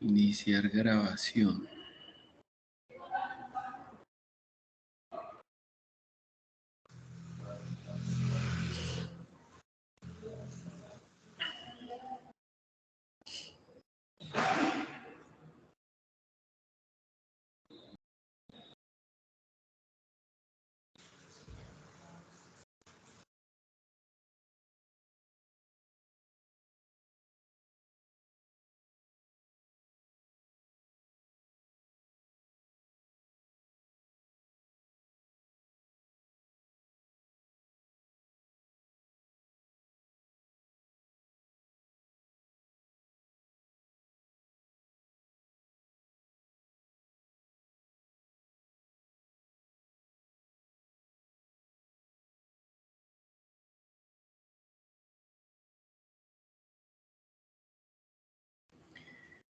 Iniciar grabación.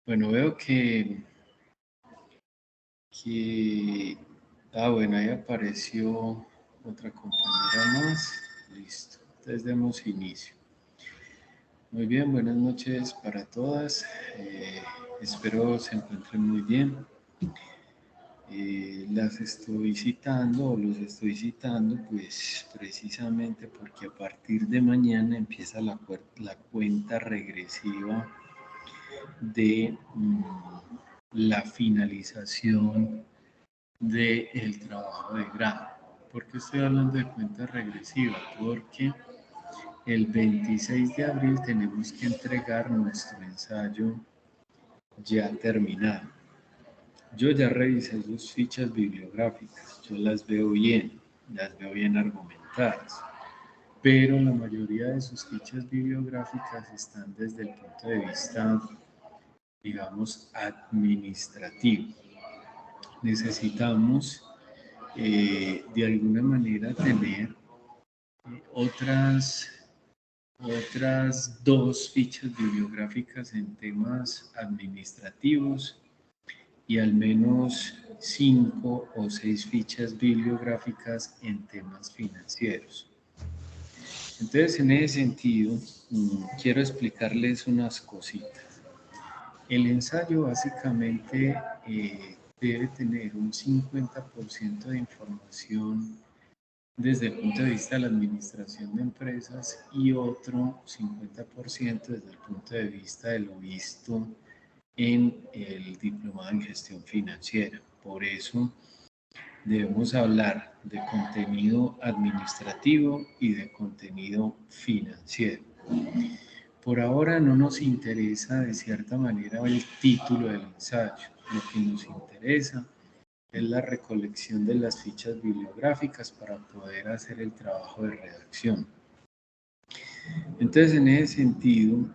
Bueno, veo que bueno, ahí apareció otra compañera más. Listo. Entonces demos inicio. Muy bien, buenas noches para todas. Espero se encuentren muy bien. Las estoy citando o los estoy citando pues precisamente porque a partir de mañana empieza la cuenta regresiva de la finalización del trabajo de grado. ¿Por qué estoy hablando de cuenta regresiva? Porque el 26 de abril tenemos que entregar nuestro ensayo ya terminado. Yo ya revisé sus fichas bibliográficas, yo las veo bien argumentadas, pero la mayoría de sus fichas bibliográficas están desde el punto de vista, digamos, administrativo. Necesitamos de alguna manera tener otras dos fichas bibliográficas en temas administrativos y al menos 5 o 6 fichas bibliográficas en temas financieros. Entonces, en ese sentido, quiero explicarles unas cositas. El ensayo básicamente debe tener un 50% de información desde el punto de vista de la administración de empresas y otro 50% desde el punto de vista de lo visto en el diplomado en gestión financiera. Por eso debemos hablar de contenido administrativo y de contenido financiero. Por ahora no nos interesa de cierta manera el título del ensayo. Lo que nos interesa es la recolección de las fichas bibliográficas para poder hacer el trabajo de redacción. Entonces, en ese sentido,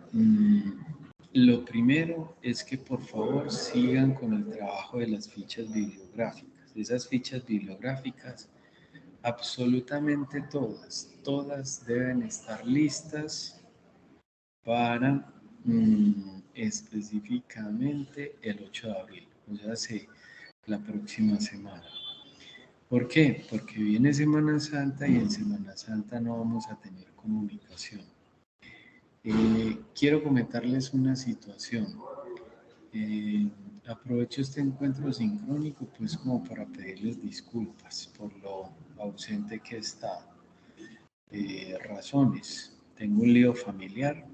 lo primero es que por favor sigan con el trabajo de las fichas bibliográficas. Esas fichas bibliográficas, absolutamente todas deben estar listas para específicamente el 8 de abril, o sea, la próxima semana. ¿Por qué? Porque viene Semana Santa y en Semana Santa no vamos a tener comunicación. Quiero comentarles una situación. Aprovecho este encuentro sincrónico pues como para pedirles disculpas por lo ausente que he estado. Razones. Tengo un lío familiar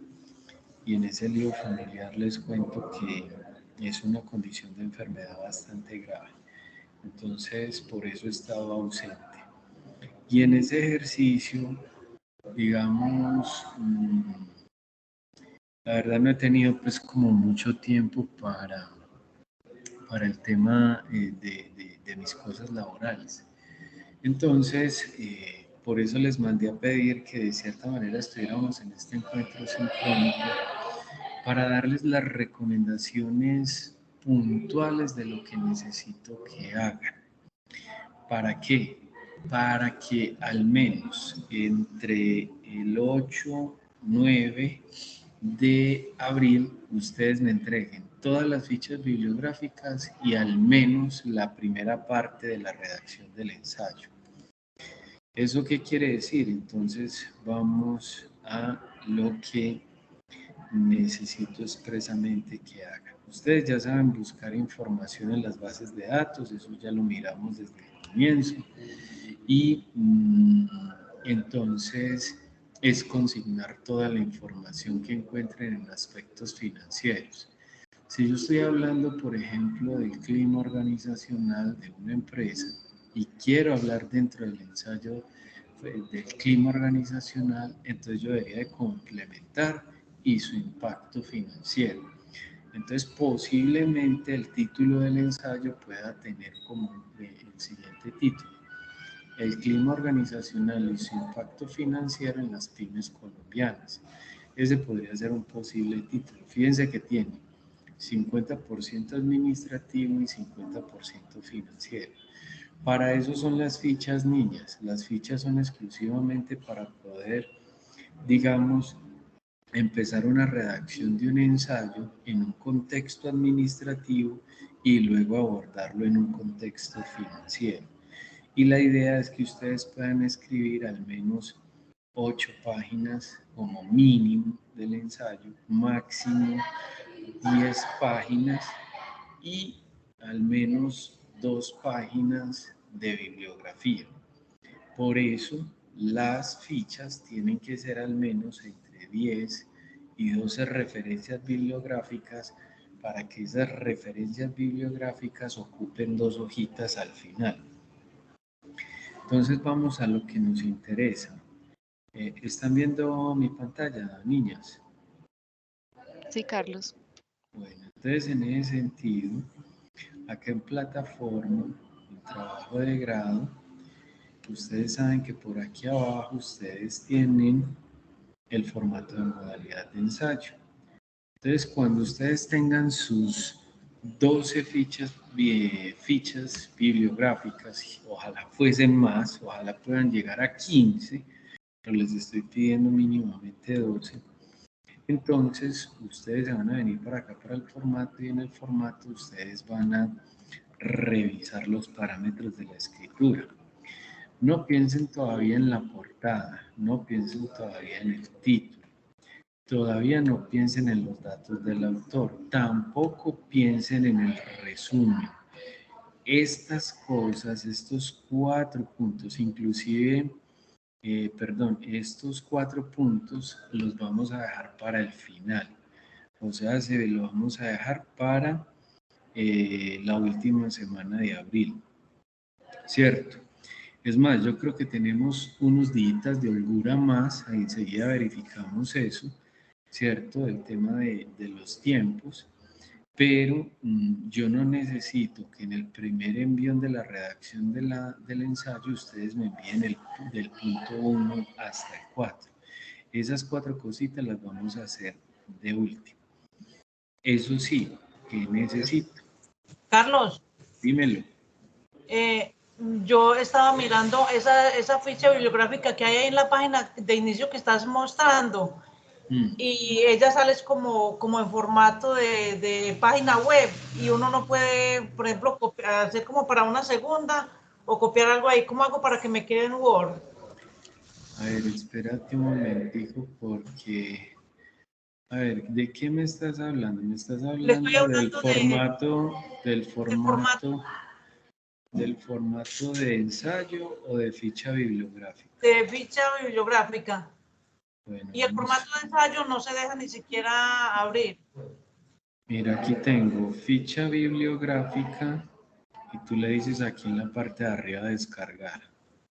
y en ese lío familiar les cuento que es una condición de enfermedad bastante grave. Entonces, por eso he estado ausente. Y en ese ejercicio, digamos, la verdad no he tenido pues como mucho tiempo para el tema de mis cosas laborales. Entonces, por eso les mandé a pedir que de cierta manera estuviéramos en este encuentro sincrónico para darles las recomendaciones puntuales de lo que necesito que hagan. ¿Para qué? Para que al menos entre el 8, 9 de abril ustedes me entreguen todas las fichas bibliográficas y al menos la primera parte de la redacción del ensayo. ¿Eso qué quiere decir? Entonces vamos a lo que necesito expresamente que hagan. Ustedes ya saben buscar información en las bases de datos, eso ya lo miramos desde el comienzo. Y entonces es consignar toda la información que encuentren en aspectos financieros. Si yo estoy hablando, por ejemplo, del clima organizacional de una empresa y quiero hablar dentro del ensayo del clima organizacional, entonces yo debería de complementar y su impacto financiero. Entonces, posiblemente el título del ensayo pueda tener como el siguiente título: el clima organizacional y su impacto financiero en las pymes colombianas. Ese podría ser un posible título. Fíjense que tiene 50% administrativo y 50% financiero. Para eso son las fichas niñas. Las fichas son exclusivamente para poder, digamos, empezar una redacción de un ensayo en un contexto administrativo y luego abordarlo en un contexto financiero. Y la idea es que ustedes puedan escribir al menos 8 páginas como mínimo del ensayo, máximo 10 páginas y al menos 2 páginas de bibliografía. Por eso las fichas tienen que ser al menos entre 10 y 12 referencias bibliográficas para que esas referencias bibliográficas ocupen 2 hojitas al final. Entonces vamos a lo que nos interesa. ¿Están viendo mi pantalla, niñas? Sí, Carlos. Bueno, entonces en ese sentido, acá en plataforma, en trabajo de grado, ustedes saben que por aquí abajo ustedes tienen el formato de modalidad de ensayo. Entonces, cuando ustedes tengan sus 12 fichas bibliográficas, ojalá fuesen más, ojalá puedan llegar a 15, pero les estoy pidiendo mínimamente 12. Entonces, ustedes se van a venir para acá, para el formato, y en el formato ustedes van a revisar los parámetros de la escritura. No piensen todavía en la portada, no piensen todavía en el título, todavía no piensen en los datos del autor, tampoco piensen en el resumen. Estas cosas, estos 4 puntos, inclusive, estos 4 puntos los vamos a dejar para el final. O sea, se lo vamos a dejar para la última semana de abril, ¿cierto? Es más, yo creo que tenemos unos días de holgura más, ahí enseguida verificamos eso, ¿cierto? El tema de los tiempos, pero yo no necesito que en el primer envío de la redacción del ensayo ustedes me envíen del punto 1 hasta el 4. Esas 4 cositas las vamos a hacer de último. Eso sí, ¿qué necesito? Carlos, Dímelo. yo estaba mirando esa ficha bibliográfica que hay ahí en la página de inicio que estás mostrando y ella sale como en formato de página web y uno no puede, por ejemplo, hacer como para una segunda o copiar algo ahí. ¿Cómo hago para que me quede en Word? A ver, espérate un momentico porque... A ver, ¿de qué me estás hablando? ¿Me estás Le estoy hablando del hablando formato, formato del formato de ensayo o de ficha bibliográfica? de ficha bibliográfica. Bueno, Y el formato de ensayo no se deja ni siquiera abrir. mira, aquí tengo ficha bibliográfica y tú le dices aquí en la parte de arriba descargar.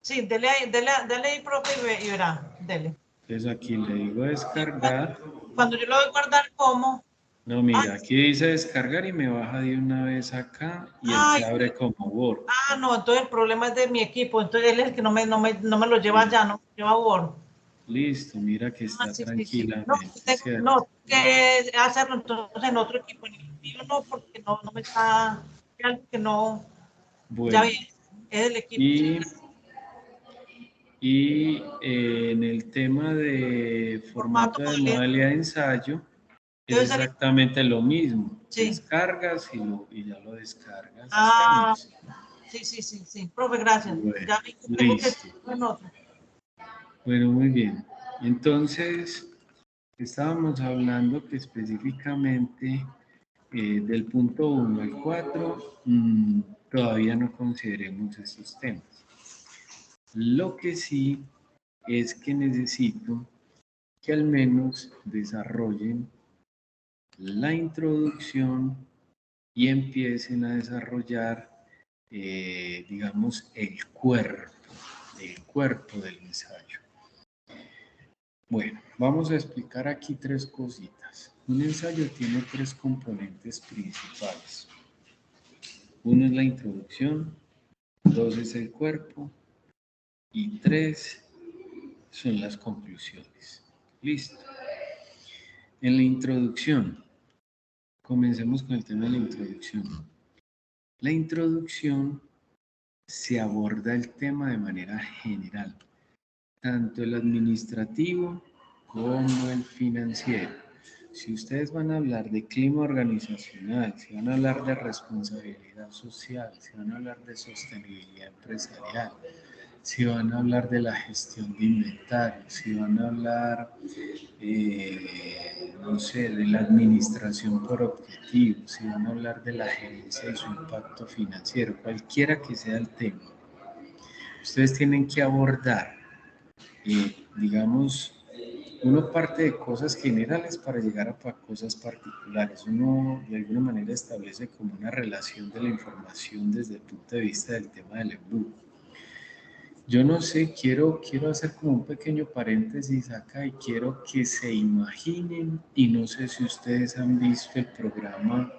Sí, dele ahí, profe, y verá, dele. Entonces aquí le digo descargar. Cuando yo lo doy guardar como... No, mira, aquí dice descargar y me baja de una vez acá y él se Ay, abre como Word. no, entonces el problema es de mi equipo, entonces él es el que no me lo lleva allá, no me lleva a Word. Listo, mira que está Sí, sí, sí. tranquilamente, ¿cierto? No, que hacerlo entonces en otro equipo, en el mío no, porque no me está, algo que no, ya Bueno, vi, es el equipo. y en el tema de formato de modalidad de ensayo, es exactamente lo mismo. Sí. Descargas y ya lo descargas. Estamos. Sí. Profe, gracias. Bueno, Ya vi que tengo que listo. estar en otro. Bueno, muy bien. Entonces, estábamos hablando que específicamente del punto 1 al 4 todavía no consideremos estos temas. Lo que sí es que necesito que al menos desarrollen la introducción y empiecen a desarrollar, digamos, el cuerpo del ensayo. Bueno, vamos a explicar aquí tres cositas. Un ensayo tiene tres componentes principales. Uno es la introducción, dos es el cuerpo y tres son las conclusiones. Listo. En la introducción, comencemos con el tema de la introducción. La introducción se aborda el tema de manera general, tanto el administrativo como el financiero. Si ustedes van a hablar de clima organizacional, si van a hablar de responsabilidad social, si van a hablar de sostenibilidad empresarial, si van a hablar de la gestión de inventario, si van a hablar, no sé, de la administración por objetivos, si van a hablar de la gerencia y su impacto financiero, cualquiera que sea el tema, ustedes tienen que abordar, digamos, uno parte de cosas generales para llegar a cosas particulares. Uno de alguna manera establece como una relación de la información desde el punto de vista del tema del embudo. Yo no sé, quiero hacer como un pequeño paréntesis acá y quiero que se imaginen, y no sé si ustedes han visto el programa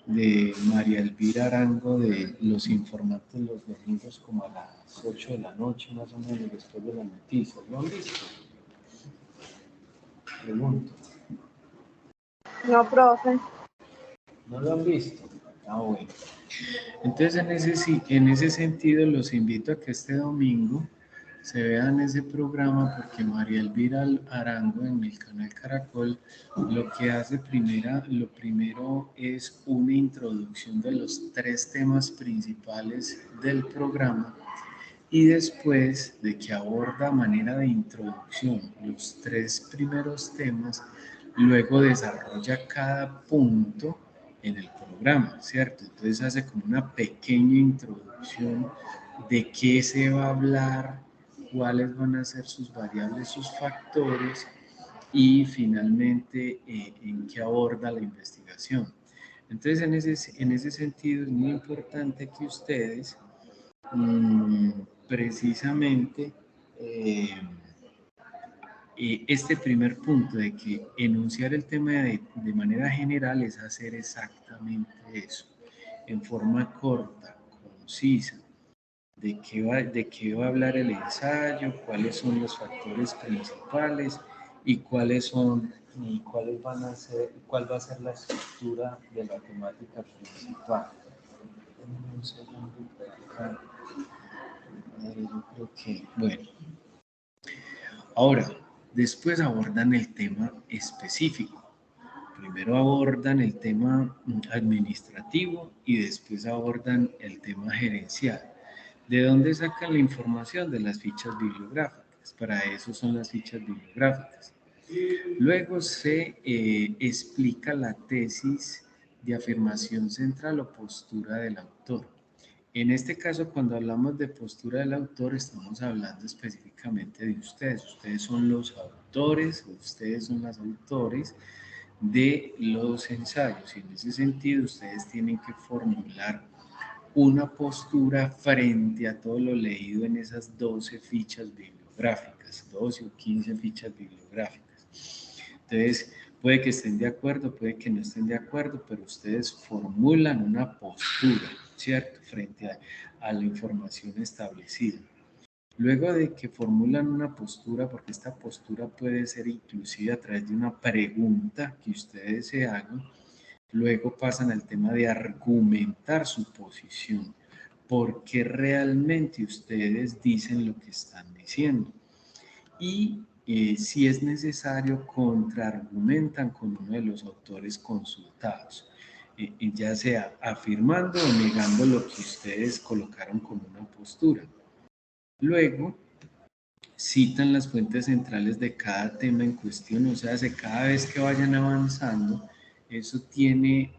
de María Elvira Arango de Los Informantes los domingos como a las 8 de la noche, más o menos después de las noticias. ¿Lo han visto? Pregunto. No, profe. ¿No lo han visto? Ah, bueno. Entonces, en ese sentido, los invito a que este domingo se vean ese programa porque María Elvira Arango en el canal Caracol lo que hace lo primero es una introducción de los tres temas principales del programa y después de que aborda a manera de introducción los tres primeros temas, luego desarrolla cada punto en el programa, ¿cierto? Entonces hace como una pequeña introducción de qué se va a hablar, cuáles van a ser sus variables, sus factores y finalmente en qué aborda la investigación. Entonces en ese sentido es muy importante que ustedes precisamente este primer punto de que enunciar el tema de manera general es hacer exactamente eso, en forma corta, concisa, de qué va a hablar el ensayo, cuáles son los factores principales y cuáles van a ser, cuál va a ser la estructura de la temática principal. Un segundo acá. Yo creo que, bueno. Ahora, después abordan el tema específico. Primero abordan el tema administrativo y después abordan el tema gerencial. ¿De dónde sacan la información? De las fichas bibliográficas. Para eso son las fichas bibliográficas. Luego se explica la tesis de afirmación central o postura del autor. En este caso, cuando hablamos de postura del autor, estamos hablando específicamente de ustedes. Ustedes son los autores, ustedes son los autores de los ensayos. Y en ese sentido, ustedes tienen que formular una postura frente a todo lo leído en esas 12 fichas bibliográficas, 12 o 15 fichas bibliográficas. Entonces, puede que estén de acuerdo, puede que no estén de acuerdo, pero ustedes formulan una postura, ¿cierto? Frente a la información establecida. Luego de que formulan una postura, porque esta postura puede ser inclusive a través de una pregunta que ustedes se hagan, luego pasan al tema de argumentar su posición, porque realmente ustedes dicen lo que están diciendo. Y si es necesario, contraargumentan con uno de los autores consultados, ya sea afirmando o negando lo que ustedes colocaron como una postura. Luego citan las fuentes centrales de cada tema en cuestión, o sea, cada vez que vayan avanzando, eso tiene,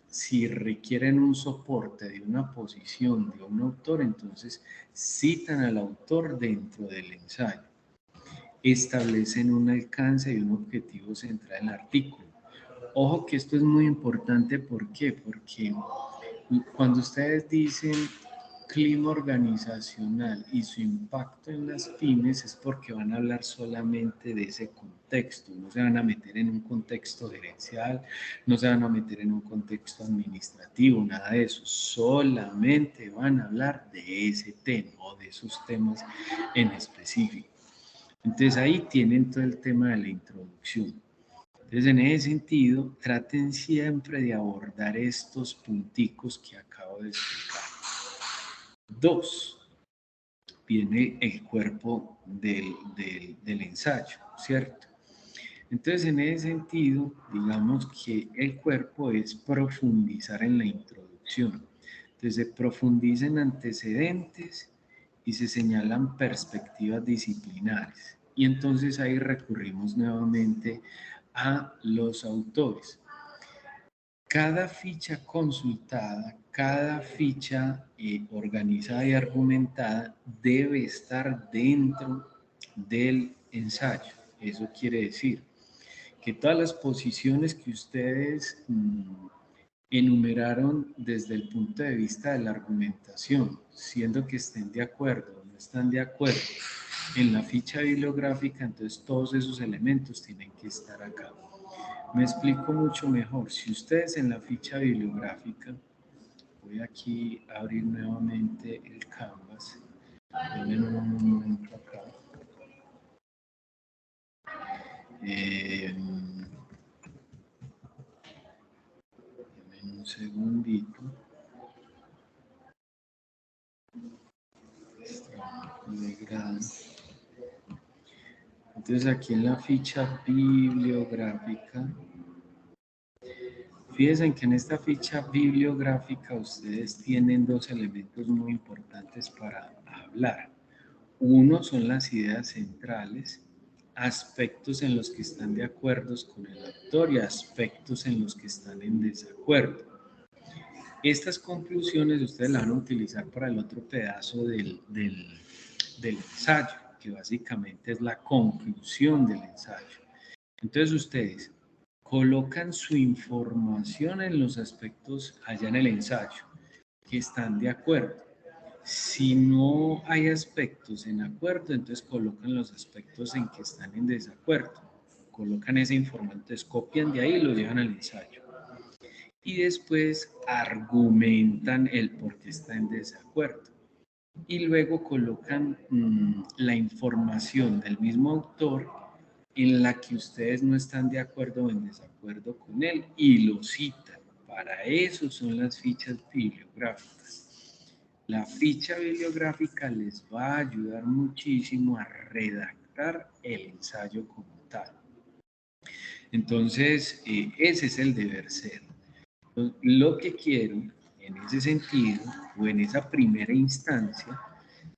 si requieren un soporte de una posición de un autor, entonces citan al autor dentro del ensayo. Establecen un alcance y un objetivo central en el artículo. Ojo que esto es muy importante, ¿por qué? Porque cuando ustedes dicen clima organizacional y su impacto en las pymes es porque van a hablar solamente de ese contexto, no se van a meter en un contexto gerencial, no se van a meter en un contexto administrativo, nada de eso, solamente van a hablar de ese tema o de esos temas en específico. Entonces ahí tienen todo el tema de la introducción. Entonces en ese sentido, traten siempre de abordar estos punticos que acabo de explicar. 2. Viene el cuerpo del ensayo, ¿cierto? Entonces, en ese sentido, digamos que el cuerpo es profundizar en la introducción. Entonces, se profundiza en antecedentes y se señalan perspectivas disciplinares. Y entonces ahí recurrimos nuevamente a los autores. Cada ficha consultada, cada ficha organizada y argumentada debe estar dentro del ensayo. Eso quiere decir que todas las posiciones que ustedes enumeraron desde el punto de vista de la argumentación, siendo que estén de acuerdo o no están de acuerdo en la ficha bibliográfica, entonces todos esos elementos tienen que estar acá. Me explico mucho mejor. Si ustedes en la ficha bibliográfica, voy aquí a abrir nuevamente el Canvas, denme un momento acá. Denme un segundito. Entonces aquí en la ficha bibliográfica, fíjense que en esta ficha bibliográfica ustedes tienen dos elementos muy importantes para hablar. Uno son las ideas centrales, aspectos en los que están de acuerdo con el autor y aspectos en los que están en desacuerdo. Estas conclusiones ustedes las van a utilizar para el otro pedazo del ensayo, que básicamente es la conclusión del ensayo. Entonces ustedes colocan su información en los aspectos allá en el ensayo que están de acuerdo. Si no hay aspectos en acuerdo, entonces colocan los aspectos en que están en desacuerdo. Colocan esa información, entonces copian de ahí y lo llevan al ensayo. Y después argumentan el por qué está en desacuerdo. Y luego colocan la información del mismo autor en la que ustedes no están de acuerdo o en desacuerdo con él y lo citan. Para eso son las fichas bibliográficas. La ficha bibliográfica les va a ayudar muchísimo a redactar el ensayo como tal. Entonces, ese es el deber ser. Entonces, lo que quiero en ese sentido, o en esa primera instancia,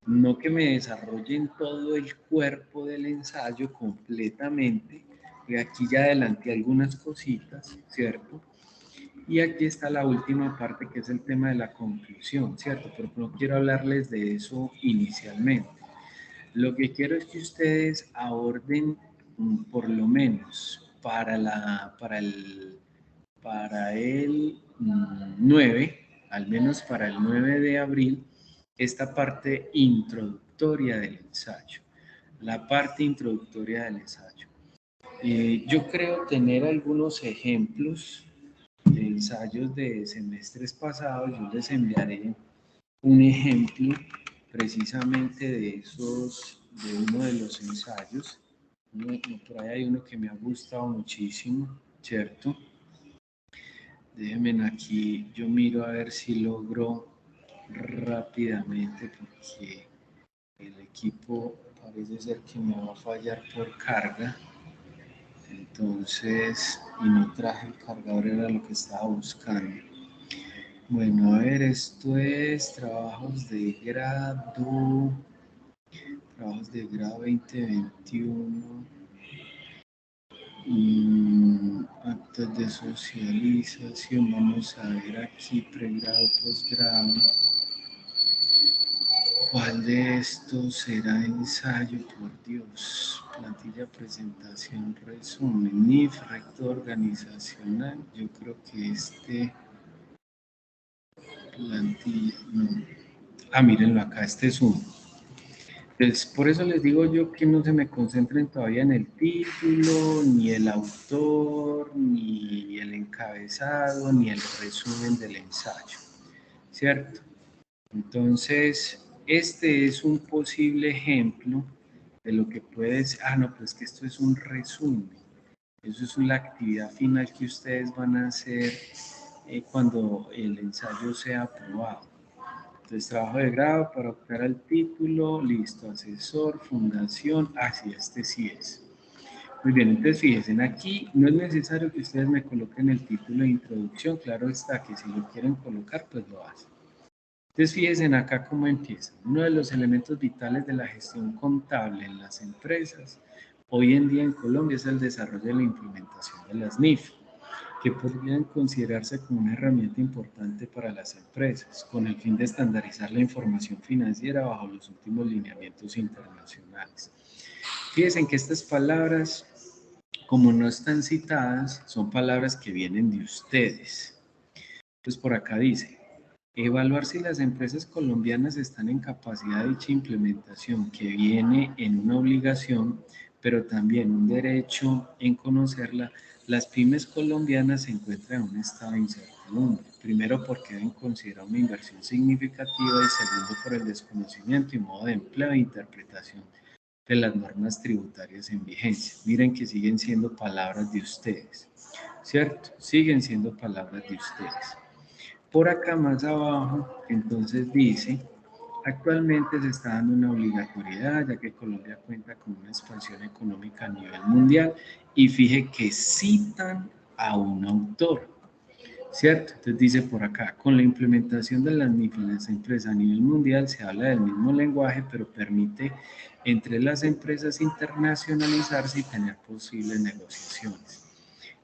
no que me desarrollen todo el cuerpo del ensayo completamente, y aquí ya adelanté algunas cositas, ¿cierto? Y aquí está la última parte, que es el tema de la conclusión, ¿cierto? Pero no quiero hablarles de eso inicialmente. Lo que quiero es que ustedes aborden, por lo menos para el 9, al menos para el 9 de abril, esta parte introductoria del ensayo. La parte introductoria del ensayo. Yo creo tener algunos ejemplos de ensayos de semestres pasados. Yo les enviaré un ejemplo precisamente de uno de los ensayos. Por ahí hay uno que me ha gustado muchísimo, ¿cierto? Déjenme aquí, yo miro a ver si logro rápidamente, porque el equipo parece ser que me va a fallar por carga. Entonces, y no traje el cargador, era lo que estaba buscando. Bueno, a ver, esto es trabajos de grado trabajos de grado 2021, actos de socialización, vamos a ver aquí, pregrado, posgrado. ¿Cuál de estos será ensayo? Por Dios. Plantilla, presentación, resumen. NIF, recto organizacional. Yo creo que plantilla, no. Ah, mírenlo acá, este es uno. Entonces, por eso les digo yo que no se me concentren todavía en el título, ni el autor, ni el encabezado, ni el resumen del ensayo, ¿cierto? Entonces, este es un posible ejemplo de lo que puede ser. Ah, no, pues que esto es un resumen. Eso es la actividad final que ustedes van a hacer cuando el ensayo sea aprobado. Entonces, trabajo de grado para optar al título, listo, asesor, fundación, sí, este sí es. Muy bien, entonces fíjense, aquí no es necesario que ustedes me coloquen el título de introducción, claro está que si lo quieren colocar, pues lo hacen. Entonces fíjense acá cómo empieza. Uno de los elementos vitales de la gestión contable en las empresas hoy en día en Colombia es el desarrollo y la implementación de las NIF, que podrían considerarse como una herramienta importante para las empresas, con el fin de estandarizar la información financiera bajo los últimos lineamientos internacionales. Fíjense que estas palabras, como no están citadas, son palabras que vienen de ustedes. Entonces por acá dice, evaluar si las empresas colombianas están en capacidad de dicha implementación, que viene en una obligación, pero también un derecho en conocerla. Las pymes colombianas se encuentran en un estado de incertidumbre. Primero, porque deben considerar una inversión significativa y segundo, por el desconocimiento y modo de empleo e interpretación de las normas tributarias en vigencia. Miren que siguen siendo palabras de ustedes, ¿cierto? Siguen siendo palabras de ustedes. Por acá más abajo, entonces dice, actualmente se está dando una obligatoriedad, ya que Colombia cuenta con una expansión económica a nivel mundial, y fije que citan a un autor, ¿cierto? Entonces dice por acá, con la implementación de las NIF en las empresas a nivel mundial se habla del mismo lenguaje, pero permite entre las empresas internacionalizarse y tener posibles negociaciones.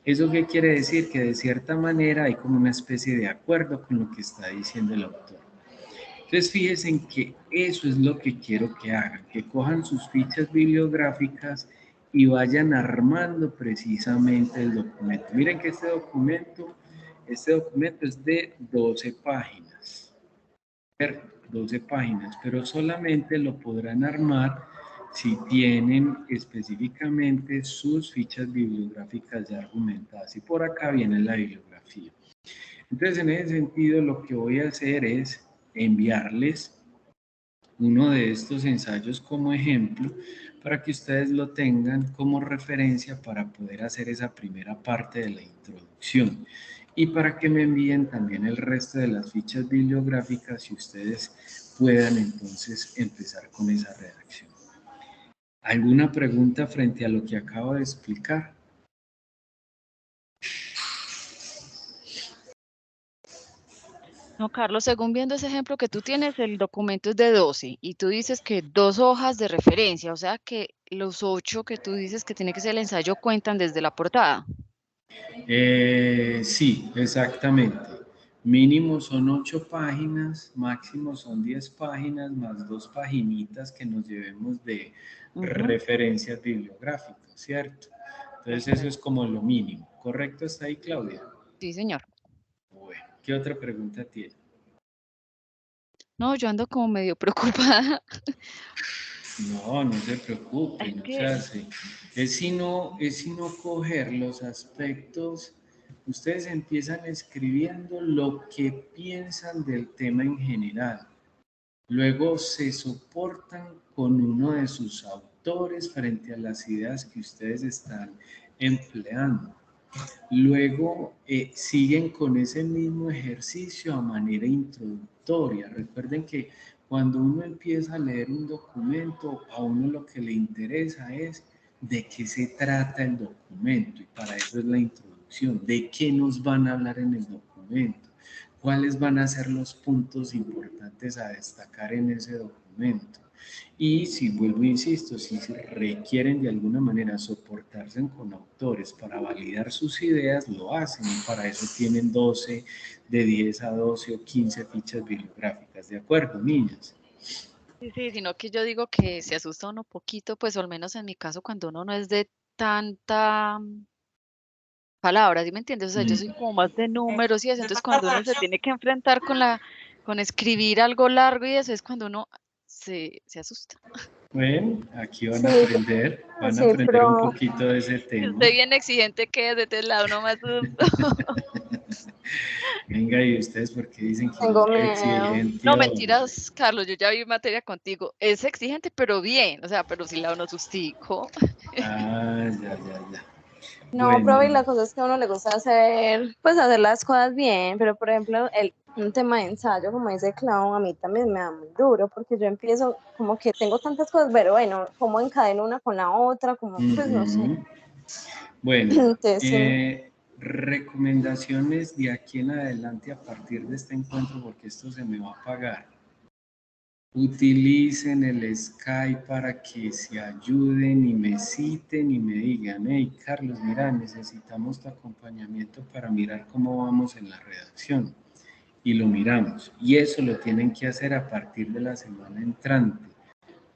¿Eso qué quiere decir? Que de cierta manera hay como una especie de acuerdo con lo que está diciendo el autor. Entonces fíjense en que eso es lo que quiero que hagan, que cojan sus fichas bibliográficas y vayan armando precisamente el documento. Miren que este documento es de 12 páginas, 12 páginas, pero solamente lo podrán armar si tienen específicamente sus fichas bibliográficas ya argumentadas. Y por acá viene la bibliografía. Entonces, en ese sentido, lo que voy a hacer es enviarles uno de estos ensayos como ejemplo para que ustedes lo tengan como referencia para poder hacer esa primera parte de la introducción y para que me envíen también el resto de las fichas bibliográficas y ustedes puedan entonces empezar con esa redacción. ¿Alguna pregunta frente a lo que acabo de explicar? No, Carlos, según viendo ese ejemplo que tú tienes, el documento es de 12 y tú dices que 2 hojas de referencia, o sea que los 8 que tú dices que tiene que ser el ensayo cuentan desde la portada. Sí, exactamente. Mínimo son 8 páginas, máximo son 10 páginas, más 2 paginitas que nos llevemos de referencias bibliográficas, ¿cierto? Entonces eso es como lo mínimo. ¿Correcto está ahí, Claudia? Sí, señor. Bueno, ¿qué otra pregunta tiene? No, yo ando como medio preocupada. No, no se preocupen, o sea, es sino coger los aspectos, ustedes empiezan escribiendo lo que piensan del tema en general, luego se soportan con uno de sus autores frente a las ideas que ustedes están empleando. Luego siguen con ese mismo ejercicio a manera introductoria. Recuerden que cuando uno empieza a leer un documento, a uno lo que le interesa es de qué se trata el documento y para eso es la introducción, de qué nos van a hablar en el documento, cuáles van a ser los puntos importantes a destacar en ese documento. Y si vuelvo e insisto, si se requieren de alguna manera soportarse con autores para validar sus ideas, lo hacen, y para eso tienen 12, de 10 a 12 o 15 fichas bibliográficas, ¿de acuerdo, niñas? Sí, sí, sino que yo digo que se asusta uno poquito, pues o al menos en mi caso, cuando uno no es de tanta palabra, ¿sí me entiendes? O sea, yo soy como más de números y eso, De entonces tanta cuando uno se redacción. tiene que enfrentar con escribir algo largo y eso es cuando uno se asusta. Bueno, aquí van Sí, van a sí, aprender un pero poquito de ese Si tema. usted bien exigente que es de este lado, no me asusto. Venga, ¿y ustedes por qué dicen que yo tengo soy miedo. exigente, No, hombre? mentiras, Carlos, yo ya vi materia contigo. Es exigente, pero bien, o sea, pero si le da unos sustico. Ah, ya, ya, ya. No, profe, y Bueno, la cosa es que a uno le gusta hacer, pues hacer las cosas bien, pero por ejemplo, un tema de ensayo, como dice Clau, a mí también me da muy duro, porque yo empiezo como que tengo tantas cosas, pero bueno, cómo encadeno una con la otra, como, pues no sé. ujú. Bueno, Entonces, sí. recomendaciones de aquí en adelante a partir de este encuentro, porque esto se me va a apagar. Utilicen el Skype para que se ayuden y me citen y me digan, hey Carlos, mira, necesitamos tu acompañamiento para mirar cómo vamos en la redacción. Y lo miramos. Y eso lo tienen que hacer a partir de la semana entrante.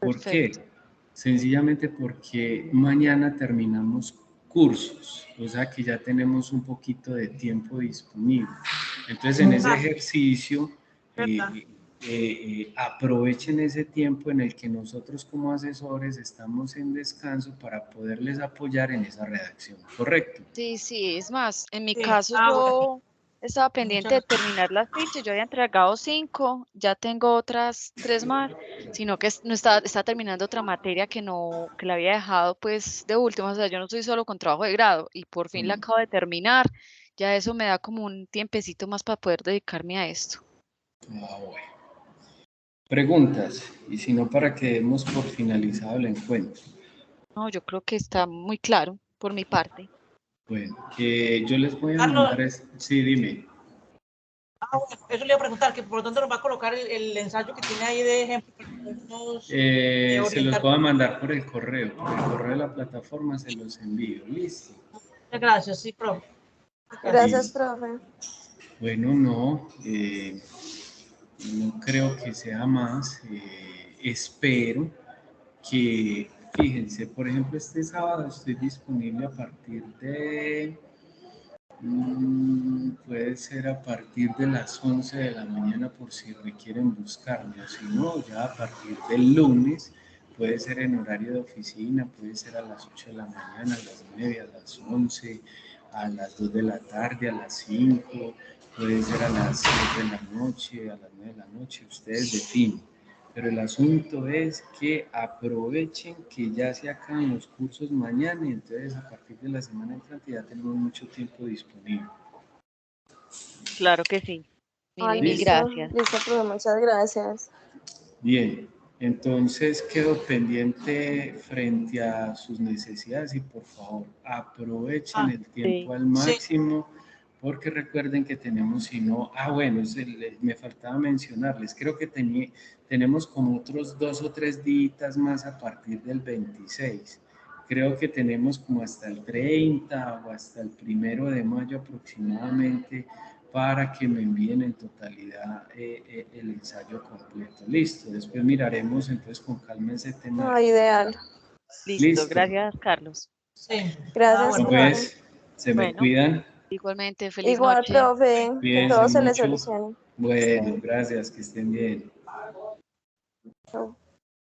¿Por Perfecto. qué? Sencillamente porque mañana terminamos cursos, o sea que ya tenemos un poquito de tiempo disponible. Entonces, en ese ejercicio, ¿Verdad? aprovechen ese tiempo en el que nosotros como asesores estamos en descanso para poderles apoyar en esa redacción, ¿correcto? Sí, sí, es más, en mi Sí. caso Ah, bueno. yo estaba Muchas pendiente de gracias. terminar las fichas, yo había entregado 5, ya tengo otras 3 más, sino que no estaba terminando otra materia que la había dejado pues de última, o sea, yo no estoy solo con trabajo de grado y por fin la Mm. acabo de terminar, ya eso me da como un tiempecito más para poder dedicarme a esto. Ah, bueno. Preguntas, y si no, para que demos por finalizado el encuentro. No, yo creo que está muy claro por mi parte. Bueno, yo les voy a Carlos, mandar, sí, dime. bueno, eso le iba a preguntar, que por dónde nos va a colocar el ensayo que tiene ahí de ejemplo para podernos Se los orientar. voy a mandar por el correo de la plataforma se los envío, listo. Muchas gracias, sí, profe. Gracias. Gracias, Listo. profe. Bueno, no, no creo que sea más, espero que, fíjense, por ejemplo, este sábado estoy disponible a partir de, puede ser a partir de las 11 de la mañana por si requieren buscarme, o si no, ya a partir del lunes, puede ser en horario de oficina, puede ser a las 8 de la mañana, a las 9, a las 11, a las 2 de la tarde, a las 5, puede ser a las 7 de la noche, a las 9 de la noche, ustedes definen. Pero el asunto es que aprovechen que ya se acaban los cursos mañana y entonces a partir de la semana entrante ya tenemos mucho tiempo disponible. Claro que sí. Ah, Mil ¿Listo? listo, gracias. listo, profe, muchas gracias. Bien, entonces quedo pendiente frente a sus necesidades y por favor aprovechen Ah, el tiempo Sí. al sí. máximo porque recuerden que tenemos, si no, bueno, me faltaba mencionarles, creo que tenemos como otros 2 o 3 días más a partir del 26. Creo que tenemos como hasta el 30 o hasta el 1 de mayo aproximadamente para que me envíen en totalidad el ensayo completo. Listo, después miraremos entonces con calma ese tema. Ah, ideal. Listo. Listo. Gracias, Carlos. Sí. Ah, Gracias, No, bueno. profe. pues, se me Bueno, cuidan. igualmente, feliz Igual, noche. profe, que Cuídense todo se le mucho. solucione. Bueno, Sí. gracias, que estén bien. Chao.